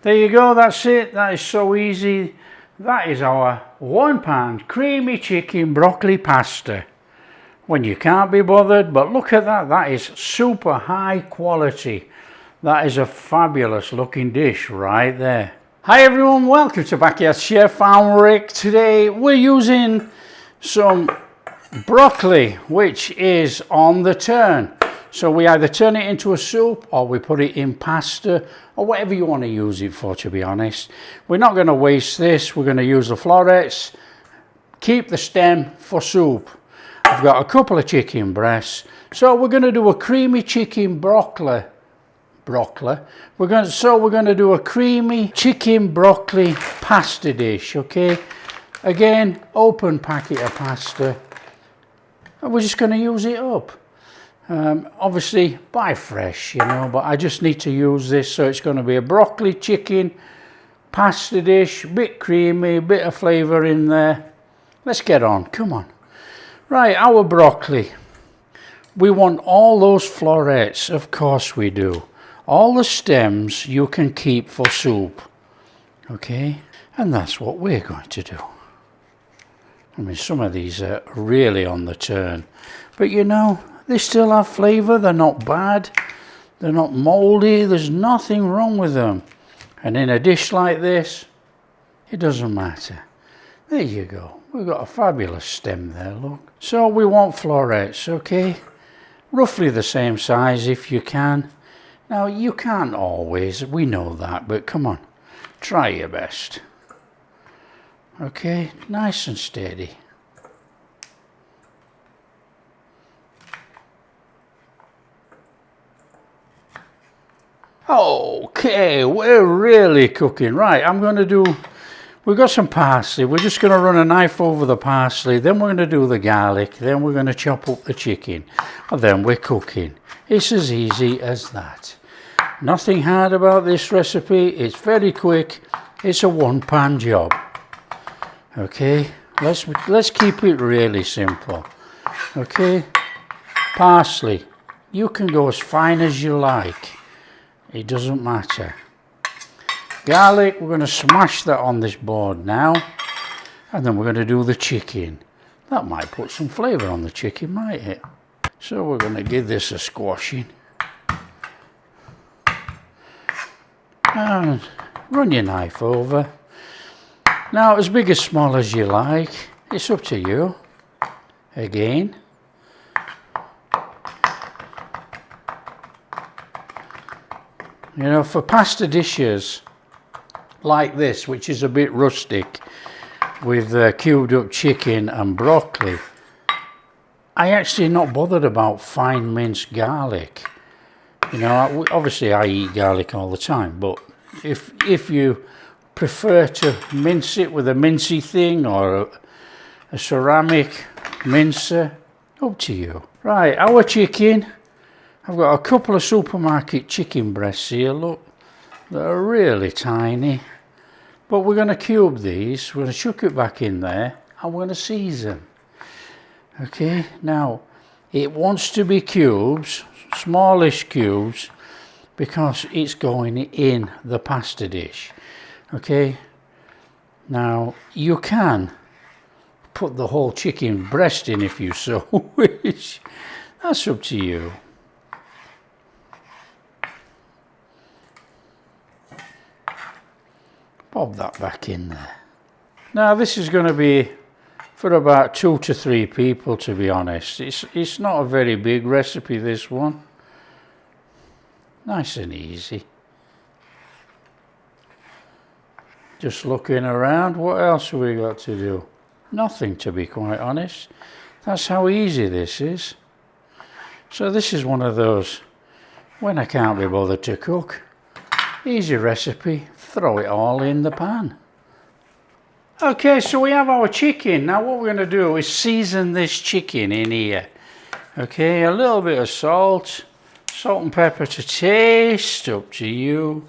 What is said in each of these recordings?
There you go, that's it. That is so easy. That is our £1 creamy chicken broccoli pasta. When you can't be bothered, but look at that, that is super high quality. That is a fabulous looking dish right there. Hi everyone, welcome to Backyard Chef. I'm Rick. Today we're using some broccoli, which is on the turn. So we either turn it into a soup or we put it in pasta or whatever you want to use it for, to be honest. We're not going to waste this. We're going to use the florets, keep the stem for soup. I've got a couple of chicken breasts. So we're going to do a creamy chicken broccoli. We're going to do a creamy chicken broccoli pasta dish, okay? Again, open packet of pasta. And we're just going to use it up. Obviously buy fresh, you know, but I just need to use this, so it's going to be a broccoli chicken pasta dish, bit creamy, bit of flavour in there. Let's get on, come on. Right, our broccoli. We want all those florets, of course we do. All the stems you can keep for soup, okay? And that's what we're going to do. I mean, some of these are really on the turn, but you know, they still have flavour, they're not bad, they're not mouldy, there's nothing wrong with them. And in a dish like this, it doesn't matter. There you go, we've got a fabulous stem there, look. So we want florets, okay? Roughly the same size if you can. Now you can't always, we know that, but come on, try your best. Okay, nice and steady. Okay, we're really cooking. Right, we've got some parsley. We're just going to run a knife over the parsley. Then we're going to do the garlic. Then we're going to chop up the chicken. And then we're cooking. It's as easy as that. Nothing hard about this recipe. It's very quick. It's a one-pan job. Okay, let's keep it really simple. Okay, parsley. You can go as fine as you like. It doesn't matter. Garlic, we're going to smash that on this board now. And then we're going to do the chicken. That might put some flavour on the chicken, might it? So we're going to give this a squashing. And run your knife over. Now, as big as small as you like. It's up to you. Again. You know, for pasta dishes like this, which is a bit rustic, with cubed up chicken and broccoli, I actually not bothered about fine minced garlic. You know, obviously I eat garlic all the time, but if you prefer to mince it with a mincy thing or a ceramic mincer, up to you. Right, our chicken. I've got a couple of supermarket chicken breasts here, look, that are really tiny. But we're going to cube these, we're going to chuck it back in there, and we're going to season. Okay, now, it wants to be cubes, smallish cubes, because it's going in the pasta dish. Okay, now, you can put the whole chicken breast in if you so wish. That's up to you. Pop that back in there. Now this is going to be for about 2 to 3 people, to be honest. It's not a very big recipe, this one. Nice and easy. Just looking around, what else have we got to do? Nothing, to be quite honest. That's how easy this is. So this is one of those, when I can't be bothered to cook, easy recipe, throw it all in the pan. Okay, so we have our chicken. Now what we're going to do is season this chicken in here. Okay, a little bit of salt and pepper to taste, up to you.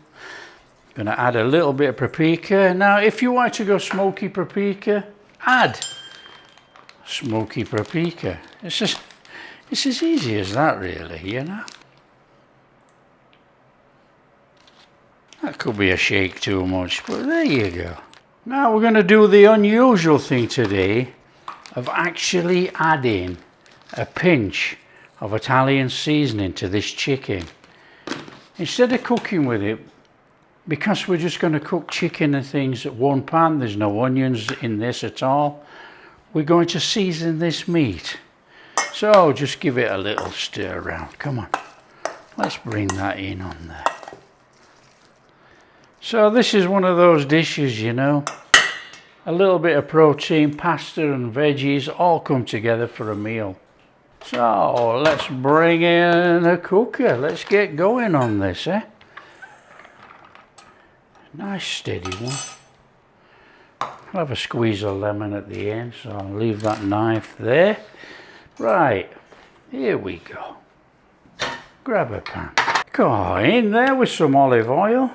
Going to add a little bit of paprika. Now if you want to go smoky paprika, add smoky paprika. It's as easy as that, really, you know. That could be a shake too much, but there you go. Now we're going to do the unusual thing today of actually adding a pinch of Italian seasoning to this chicken. Instead of cooking with it, because we're just going to cook chicken and things at one pan, there's no onions in this at all, we're going to season this meat. So just give it a little stir around. Come on, let's bring that in on there. So this is one of those dishes, you know, a little bit of protein, pasta and veggies all come together for a meal. So let's bring in a cooker. Let's get going on this, eh? Nice steady one. I'll have a squeeze of lemon at the end, so I'll leave that knife there. Right, here we go. Grab a pan. Go in there with some olive oil.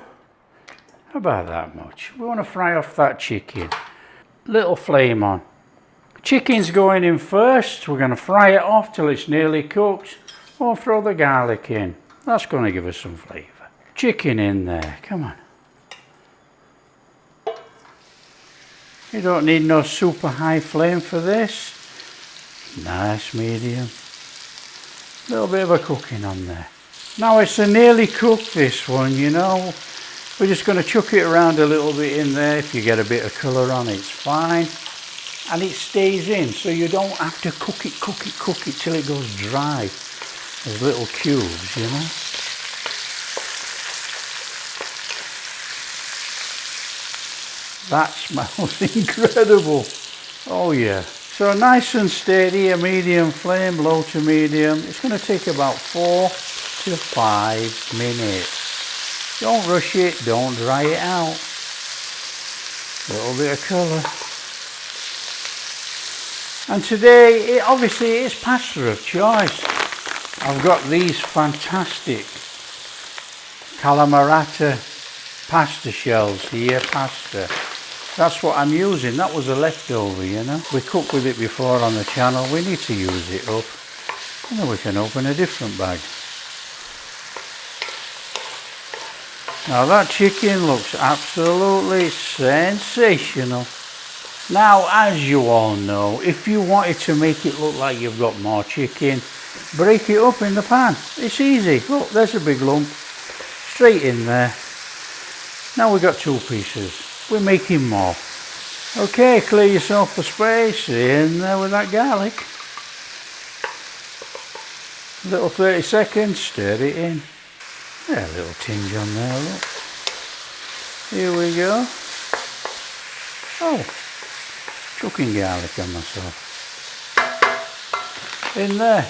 About that much. We want to fry off that chicken. Little flame on. Chicken's going in first. We're going to fry it off till it's nearly cooked. We'll throw the garlic in. That's going to give us some flavour. Chicken in there. Come on. You don't need no super high flame for this. Nice medium. Little bit of a cooking on there. Now it's a nearly cooked, this one, you know. We're just going to chuck it around a little bit in there. If you get a bit of colour on, it's fine. And it stays in, so you don't have to cook it till it goes dry. As little cubes, you know. That smells incredible. Oh yeah. So nice and steady, a medium flame, low to medium. It's going to take about 4 to 5 minutes. Don't rush it, don't dry it out. A little bit of colour. And today, obviously it's pasta of choice. I've got these fantastic Calamaritta pasta shells here, pasta. That's what I'm using. That was a leftover, you know. We cooked with it before on the channel. We need to use it up. And then we can open a different bag. Now that chicken looks absolutely sensational. Now, as you all know, if you wanted to make it look like you've got more chicken, break it up in the pan. It's easy. Look, there's a big lump. Straight in there. Now we've got 2 pieces. We're making more. Okay, clear yourself a space. In there with that garlic. Little 30 seconds, stir it in. Yeah, a little tinge on there, look. Here we go. Oh, chucking garlic on myself. In there.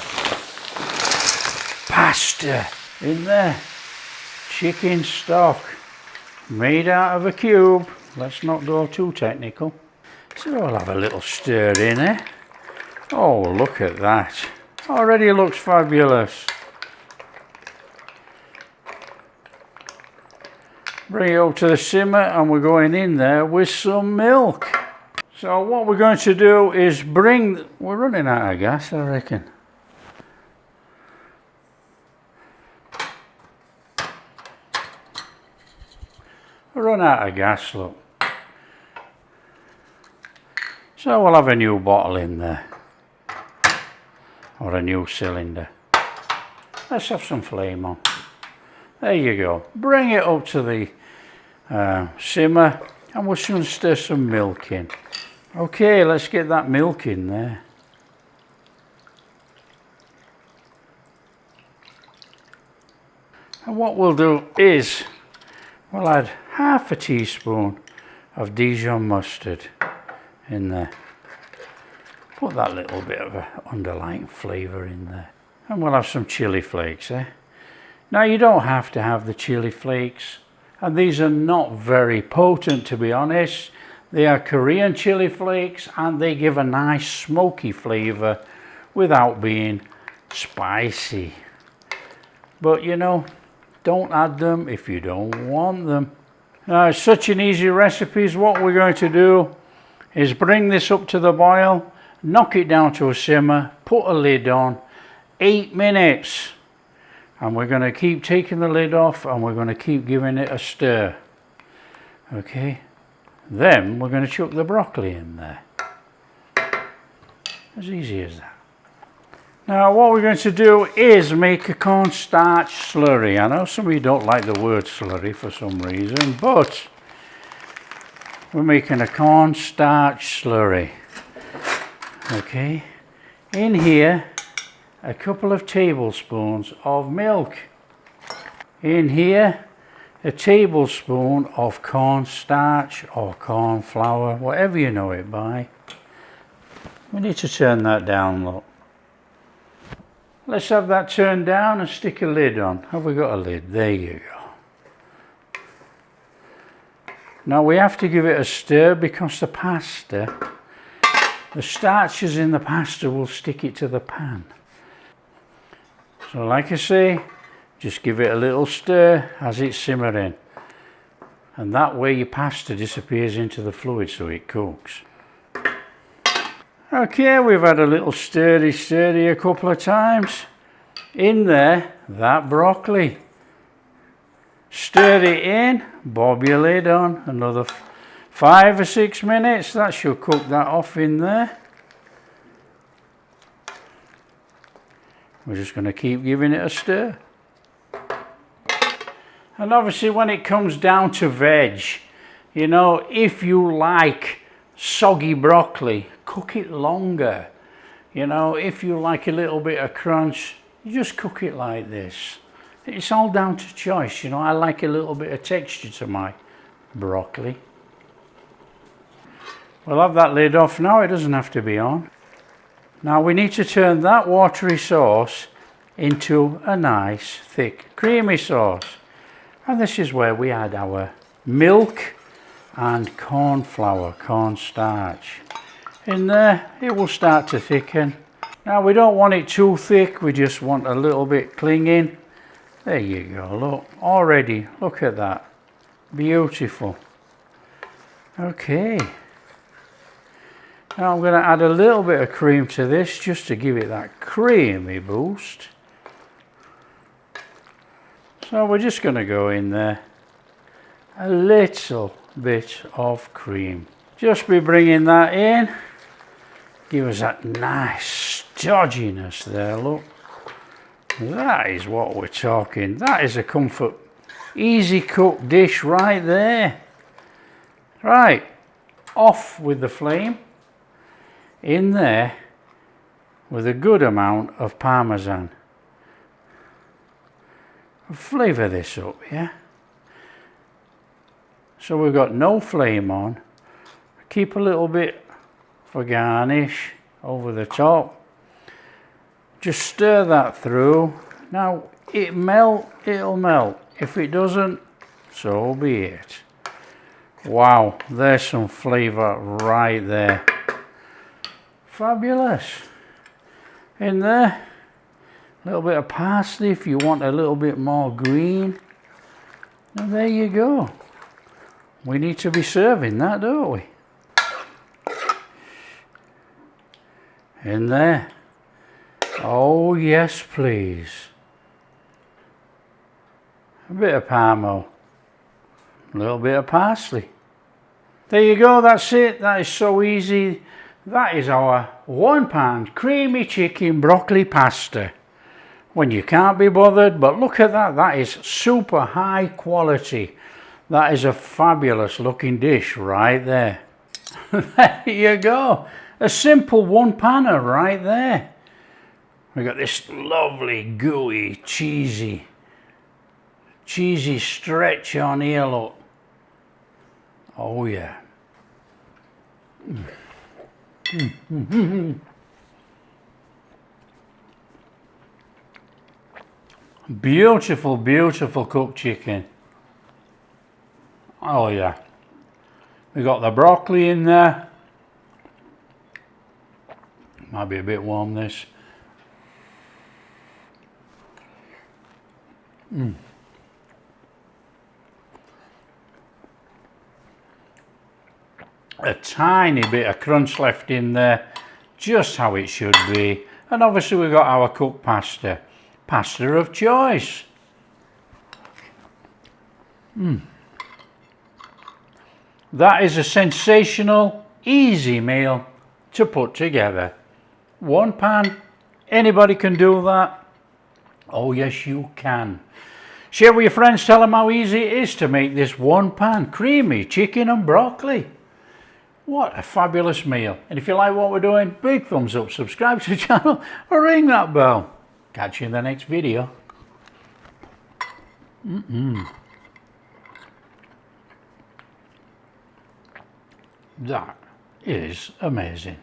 Pasta. In there. Chicken stock. Made out of a cube. Let's not go too technical. So I'll have a little stir in it. Oh, look at that. Already looks fabulous. Bring it up to the simmer and we're going in there with some milk. So what we're going to do is we're running out of gas, I reckon. We'll run out of gas, look. So we'll have a new bottle in there. Or a new cylinder. Let's have some flame on. There you go. Bring it up to the simmer and we'll soon stir some milk in. Okay, let's get that milk in there. And what we'll do is we'll add half a teaspoon of Dijon mustard in there. Put that little bit of an underlying flavour in there. And we'll have some chili flakes, eh? Now you don't have to have the chili flakes, and these are not very potent, to be honest. They are Korean chili flakes and they give a nice smoky flavour without being spicy. But you know, don't add them if you don't want them. Now it's such an easy recipe. What we're going to do is bring this up to the boil, knock it down to a simmer, put a lid on, 8 minutes. And we're going to keep taking the lid off and we're going to keep giving it a stir. Okay, then we're going to chuck the broccoli in there. As easy as that. Now what we're going to do is make a cornstarch slurry. I know some of you don't like the word slurry for some reason, but we're making a cornstarch slurry. Okay, in here a couple of tablespoons of milk. In here a tablespoon of cornstarch or corn flour, whatever you know it by. We need to turn that down, look. Let's have that turned down and stick a lid on. Have we got a lid? There you go. Now we have to give it a stir because the pasta, the starches in the pasta will stick it to the pan. So like I say, just give it a little stir as it's simmering. And that way your pasta disappears into the fluid so it cooks. Okay, we've had a little stirry a couple of times. In there, that broccoli. Stir it in, bob your lid on, another 5 or 6 minutes. That should cook that off in there. We're just going to keep giving it a stir. And obviously when it comes down to veg, you know, if you like soggy broccoli, cook it longer. You know, if you like a little bit of crunch, you just cook it like this. It's all down to choice, you know. I like a little bit of texture to my broccoli. We'll have that lid off now, it doesn't have to be on. Now we need to turn that watery sauce into a nice thick creamy sauce. And this is where we add our milk and corn flour, cornstarch. In there, it will start to thicken. Now we don't want it too thick, we just want a little bit clinging. There you go, look, already, look at that. Beautiful. Okay. Now I'm going to add a little bit of cream to this just to give it that creamy boost. So we're just going to go in there. A little bit of cream. Just be bringing that in. Give us that nice stodginess there, look. That is what we're talking. That is a comfort, easy cook dish right there. Right, off with the flame. In there with a good amount of Parmesan. Flavour this up, yeah? So we've got no flame on. Keep a little bit for garnish over the top. Just stir that through. Now it'll melt. If it doesn't, so be it. Wow, there's some flavour right there. Fabulous. In there, a little bit of parsley if you want a little bit more green. And there you go. We need to be serving that, don't we? In there. Oh yes, please. A bit of parmo. A little bit of parsley. There you go, that's it. That is so easy. That is our £1 creamy chicken broccoli pasta. When you can't be bothered, but look at that. That is super high quality. That is a fabulous looking dish right there. There you go. A simple one-panner right there. We got this lovely, gooey, cheesy stretch on here, look. Oh yeah. Beautiful, beautiful cooked chicken. Oh yeah. We got the broccoli in there. Might be a bit warm, this. A tiny bit of crunch left in there, just how it should be. And obviously we've got our cooked pasta. pasta of choice. That is a sensational, easy meal to put together. One pan, anybody can do that. Oh yes, you can. Share with your friends, tell them how easy it is to make this one pan creamy chicken and broccoli. What a fabulous meal. And if you like what we're doing, big thumbs up, subscribe to the channel or ring that bell. Catch you in the next video. That is amazing.